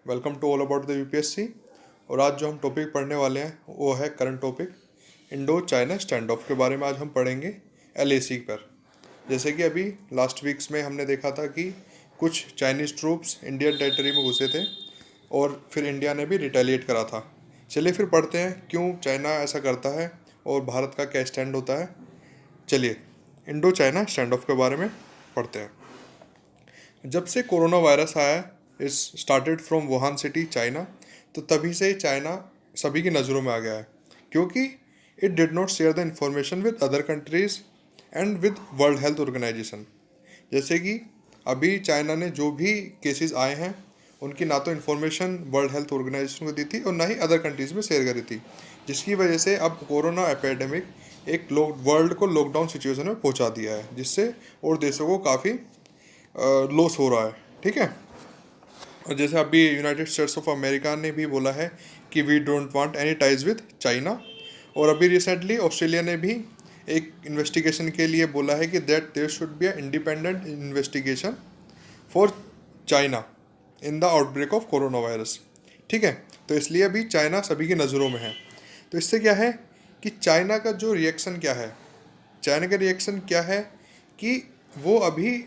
Welcome to all about the UPSC. और आज जो हम टॉपिक पढ़ने वाले हैं वो है current topic Indo China stand of के बारे में आज हम पढ़ेंगे एलएसी पर। जैसे कि अभी लास्ट वीक्स में हमने देखा था कि कुछ चाइनीज़ ट्रूप्स इंडियन टेरिटरी में घुसे थे और फिर इंडिया ने भी रिटेलिएट करा था। चलिए फिर पढ़ते हैं क्यों चाइना ऐसा करता है और भारत का क्या स्टैंड होता है। चलिए इंडो चाइना स्टैंड ऑफ के बारे में पढ़ते हैं। जब से कोरोना वायरस आया it's started from Wuhan city China, तो तभी से चाइना सभी की नज़रों में आ गया है क्योंकि it did not share the information with other countries and with World Health Organization. जैसे कि अभी चाइना ने जो भी केसेस आए हैं उनकी ना तो इन्फॉर्मेशन वर्ल्ड हेल्थ ऑर्गेनाइजेशन को दी थी और ना ही अदर कंट्रीज़ में शेयर करी थी, जिसकी वजह से अब कोरोना एपिडेमिक एक वर्ल्ड को लॉकडाउन सिचुएशन में पहुंचा दिया है, जिससे और देशों को काफ़ी लॉस हो रहा है। ठीक है। और जैसे अभी यूनाइटेड स्टेट्स ऑफ अमेरिका ने भी बोला है कि we don't want any ties with China. और अभी रिसेंटली ऑस्ट्रेलिया ने भी एक इन्वेस्टिगेशन के लिए बोला है कि that there should be a independent investigation for China in the outbreak of corona virus. ठीक है। तो इसलिए अभी चाइना सभी की नज़रों में है। तो इससे क्या है कि चाइना का जो रिएक्शन क्या है, चाइना का रिएक्शन क्या है कि वो अभी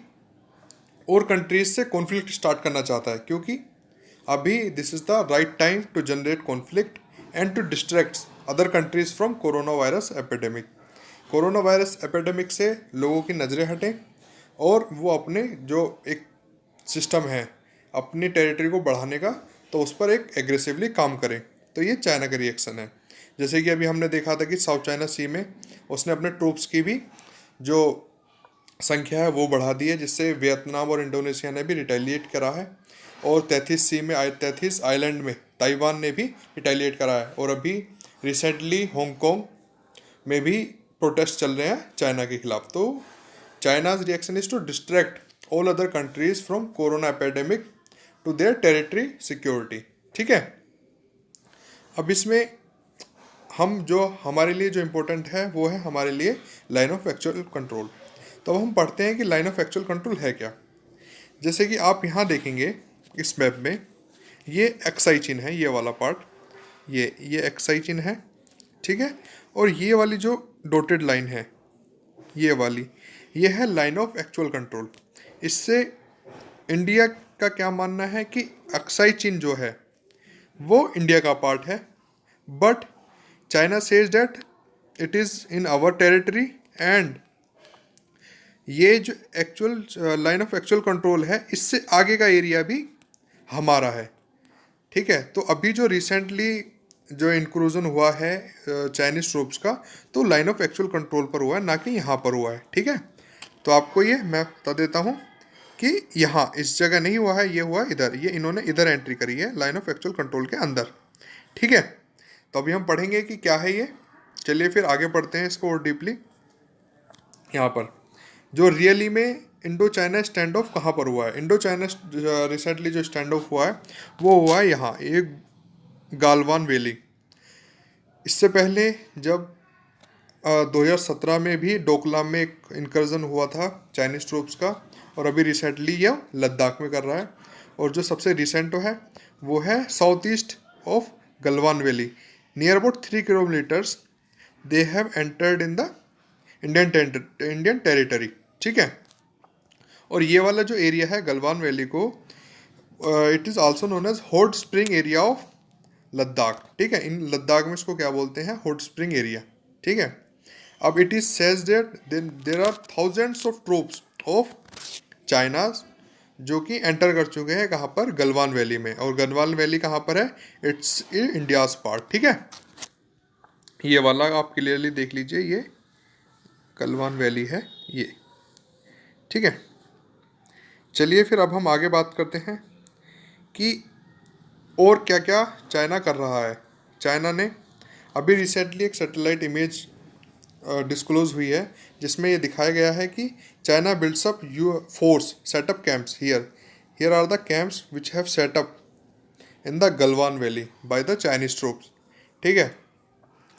और कंट्रीज से कॉन्फ्लिक्ट स्टार्ट करना चाहता है, क्योंकि अभी this is the right time to generate conflict and to distract other countries from corona virus epidemic. Corona virus epidemic से लोगों की नज़रें हटें और वो अपने जो एक सिस्टम है अपनी टेरिटरी को बढ़ाने का, तो उस पर एक एग्रेसिवली काम करें। तो ये चाइना का रिएक्शन है। जैसे कि अभी हमने देखा था कि साउथ चाइना सी में उसने अपने ट्रूप्स की भी जो संख्या है वो बढ़ा दी है, जिससे वियतनाम और इंडोनेशिया ने भी रिटेलिएट करा है। और 33 आइलैंड में ताइवान ने भी रिटेलिएट करा है। और अभी रिसेंटली हांगकांग में भी प्रोटेस्ट चल रहे हैं चाइना के खिलाफ। तो China's reaction is to distract all other countries from corona epidemic to their territory security. ठीक है। अब इसमें हम जो हमारे लिए जो इम्पोर्टेंट है वो है हमारे लिए लाइन ऑफ एक्चुअल कंट्रोल। तो अब हम पढ़ते हैं कि लाइन ऑफ एक्चुअल कंट्रोल है क्या। जैसे कि आप यहाँ देखेंगे इस मैप में ये एक्सआई चिन्ह है, ये वाला पार्ट, ये एक्सआई चिन्ह है। ठीक है। और ये वाली जो डॉटेड लाइन है ये वाली, ये है लाइन ऑफ एक्चुअल कंट्रोल। इससे इंडिया का क्या मानना है कि एक्सआई चिन्ह जो है वो इंडिया का पार्ट है, but China says that it is in our territory and ये जो actual line of actual control है इससे आगे का एरिया भी हमारा है। ठीक है। तो अभी जो रिसेंटली जो इंक्लूजन हुआ है चाइनीज ट्रूप्स का, तो लाइन ऑफ एक्चुअल कंट्रोल पर हुआ है, ना कि यहाँ पर हुआ है। ठीक है। तो आपको ये मैं बता देता हूँ कि यहाँ इस जगह नहीं हुआ है, ये हुआ इधर, ये इन्होंने इधर एंट्री करी है लाइन ऑफ एक्चुअल कंट्रोल के अंदर। ठीक है। तो अभी हम पढ़ेंगे कि क्या है ये। चलिए फिर आगे पढ़ते हैं इसको और डीपली। यहाँ पर जो रियली में इंडो चाइना स्टैंड ऑफ कहाँ पर हुआ है, इंडो चाइना रिसेंटली जो स्टैंड ऑफ हुआ है वो हुआ है यहाँ एक गालवान वैली। इससे पहले जब 2017 में भी डोकलाम में एक इनकर्जन हुआ था चाइनीज ट्रूप्स का, और अभी रिसेंटली यह लद्दाख में कर रहा है। और जो सबसे रिसेंट है वो है south east of Galwan valley, near about 3 kilometres they have entered in the Indian territory. ठीक है। और ये वाला जो एरिया है गलवान वैली को it is also known as hot spring area of Ladakh. ठीक है। इन लद्दाख में इसको क्या बोलते हैं, हॉट स्प्रिंग एरिया। ठीक है। अब it is says that there are thousands of troops of China जो कि एंटर कर चुके हैं कहाँ पर, गलवान वैली में। और गलवान वैली कहाँ पर है, इट्स इंडियाज पार्ट। ठीक है। ये वाला आप क्लियरली देख लीजिए, ये गलवान वैली है ये। ठीक है। चलिए फिर अब हम आगे बात करते हैं कि और क्या क्या चाइना कर रहा है। चाइना ने अभी रिसेंटली एक सैटेलाइट इमेज डिस्क्लोज हुई है जिसमें ये दिखाया गया है कि China builds up you force set up camps here are the camps which have set up in the Galwan valley by the Chinese troops. ठीक है।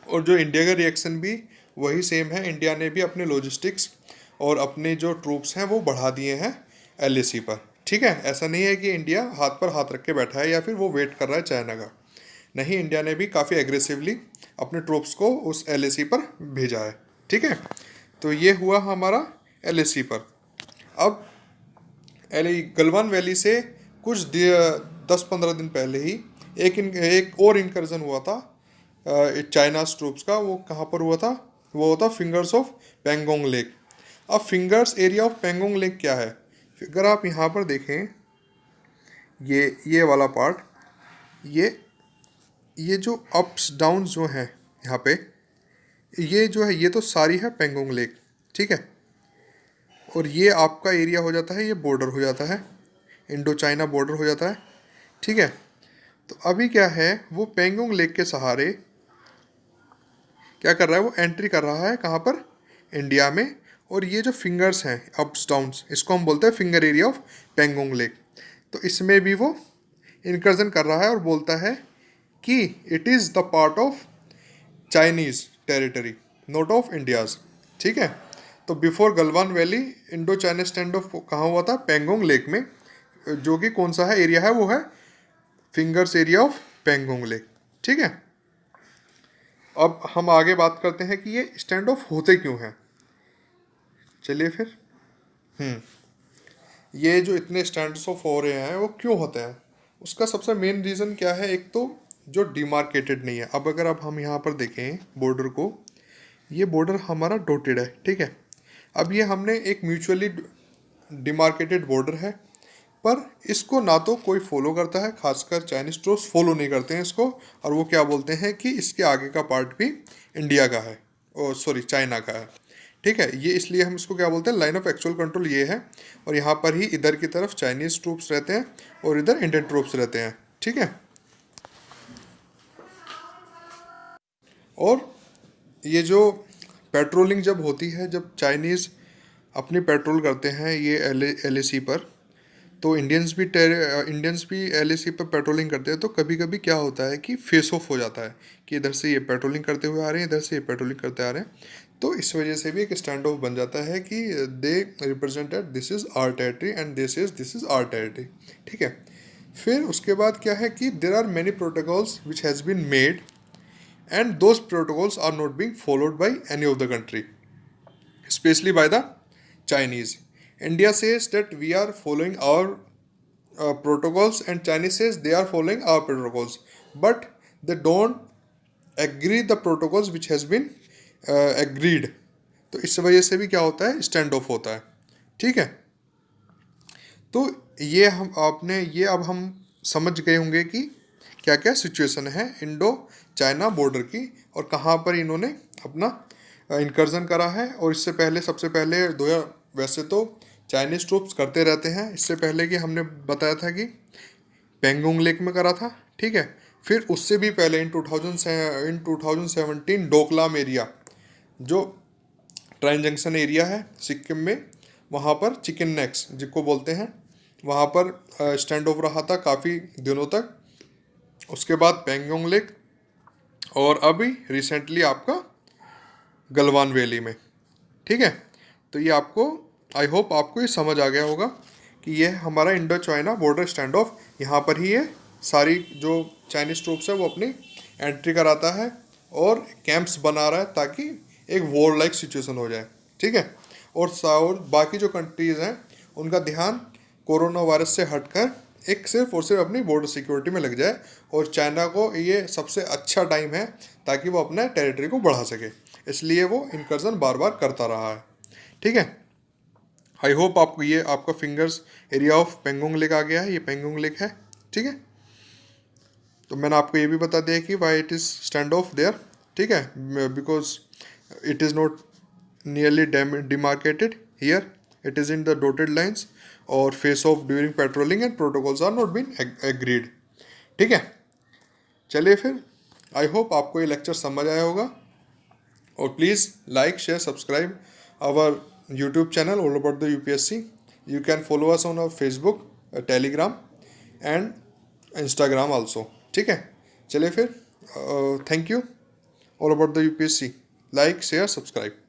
और जो इंडिया का रिएक्शन भी वही सेम है। इंडिया ने भी अपने लॉजिस्टिक्स और अपने जो ट्रूप्स हैं वो बढ़ा दिए हैं एलएसी पर। ठीक है, ऐसा नहीं है कि इंडिया हाथ पर हाथ रख के बैठा है या फिर वो वेट कर रहा है चाइना का। नहीं, इंडिया ने भी काफ़ी एग्रेसिवली अपने ट्रूप्स को उस एलएसी पर भेजा है। ठीक है, तो ये हुआ हमारा एलएसी पर। अब गलवान वैली से कुछ 10-15 दिन पहले ही एक और इंकर्जन हुआ था चाइना ट्रूप्स का। वो कहाँ पर हुआ था? वो हुआ था फिंगर्स ऑफ पेंगोंग लेक। अब fingers area of Pangong lake क्या है? अगर आप यहाँ पर देखें, ये वाला पार्ट, ये जो अप्स डाउन जो हैं यहाँ पे, ये जो है ये तो सारी है पेंगोंग लेक। ठीक है, और ये आपका एरिया हो जाता है, ये बॉर्डर हो जाता है, इंडो चाइना बॉर्डर हो जाता है। ठीक है, तो अभी क्या है, वो पेंगोंग लेक के सहारे क्या कर रहा है, वो एंट्री कर रहा है कहाँ पर? इंडिया में। और ये जो फिंगर्स हैं अप्स डाउन्स, इसको हम बोलते हैं finger area of Pangong lake. तो इसमें भी वो इंकर्जन कर रहा है और बोलता है कि it is the part of Chinese territory, not of India's. ठीक है, तो before Galwan valley Indo China stand of कहाँ हुआ था? पेंगोंग लेक में, जो कि कौन सा है एरिया है? वो है fingers area of Pangong lake. ठीक है, अब हम आगे बात करते हैं कि ये स्टैंड ऑफ होते क्यों हैं। चलिए फिर, ये जो इतने स्टैंड ऑफ हो रहे हैं वो क्यों होते हैं? उसका सबसे मेन रीज़न क्या है? एक तो जो डिमार्केटेड नहीं है। अब अगर अब हम यहाँ पर देखें बॉर्डर को, ये बॉर्डर हमारा डॉटेड है। ठीक है, अब ये हमने एक म्यूचुअली डिमार्केटेड बॉर्डर है, पर इसको ना तो कोई फॉलो करता है, खासकर चाइनीज ट्रूप्स फॉलो नहीं करते हैं इसको। और वो क्या बोलते हैं कि इसके आगे का पार्ट भी इंडिया का है, और सॉरी चाइना का है। ठीक है, ये इसलिए हम इसको क्या बोलते हैं, लाइन ऑफ एक्चुअल कंट्रोल ये है। और यहाँ पर ही इधर की तरफ चाइनीज ट्रूप्स रहते हैं और इधर इंडियन ट्रूप्स रहते हैं। ठीक है, और ये जो पेट्रोलिंग जब होती है, जब चाइनीज़ अपनी पेट्रोल करते हैं ये एलएसी पर, तो इंडियंस भी एलएसी पर पेट्रोलिंग करते हैं। तो कभी कभी क्या होता है कि फेस ऑफ हो जाता है कि इधर से ये पेट्रोलिंग करते हुए आ रहे हैं, इधर से ये पेट्रोलिंग करते आ रहे हैं। तो इस वजह से भी एक स्टैंड ऑफ बन जाता है कि they represented this is our territory and this is our territory. ठीक है, फिर उसके बाद क्या है कि there are many protocols which has been made and those protocols are not being followed by any of the country, especially by the Chinese. India says that we are following our protocols and Chinese says they are following our protocols, but they don't agree the protocols which has been agreed. तो इस वजह से भी क्या होता है, stand of होता है। ठीक है, तो ये अब हम समझ गए होंगे कि क्या क्या सिचुएशन है इंडो चाइना बॉर्डर की और कहाँ पर इन्होंने अपना इंकर्जन करा है। और इससे पहले सबसे पहले वैसे तो चाइनीज़ ट्रूप्स करते रहते हैं, इससे पहले कि हमने बताया था कि पेंगोंग लेक में करा था। ठीक है, फिर उससे भी पहले इन 2017 डोकलाम एरिया, जो ट्राइन जंक्शन एरिया है सिक्किम में, वहाँ पर चिकन नेक्स जिसको बोलते हैं, वहाँ पर स्टैंड ऑफ रहा था काफ़ी दिनों तक। उसके बाद पेंगोंग लेक, और अभी रिसेंटली आपका गलवान वैली में। ठीक है, तो ये आपको, आई होप आपको ये समझ आ गया होगा कि ये हमारा Indo China border stand of, यहाँ पर ही ये सारी जो चाइनीज़ ट्रूप्स है वो अपनी एंट्री कराता है और कैंप्स बना रहा है ताकि एक वॉर लाइक सिचुएशन हो जाए। ठीक है, और बाकी जो कंट्रीज़ हैं उनका ध्यान कोरोना वायरस से हटकर एक सिर्फ और सिर्फ अपनी बॉर्डर सिक्योरिटी में लग जाए। और चाइना को ये सबसे अच्छा टाइम है ताकि वो अपने टेरिटरी को बढ़ा सके, इसलिए वो इंकर्जन बार बार करता रहा है। ठीक है, आई होप आपको ये आपका fingers area of Pangong lake आ गया है, ये पेंगोंग लेक है। ठीक है, तो मैंने आपको ये भी बता दिया कि why it is stand off there. ठीक है, because it is not nearly demarcated here, it is in the dotted lines और face off during patrolling and protocols are not been agreed. ठीक है, चलिए फिर, आई होप आपको ये lecture समझ आया होगा। और please like share subscribe our YouTube channel all about the UPSC. You can follow us on our Facebook, Telegram and Instagram also. ठीक है, चलिए फिर, thank you. All about the UPSC, like share subscribe.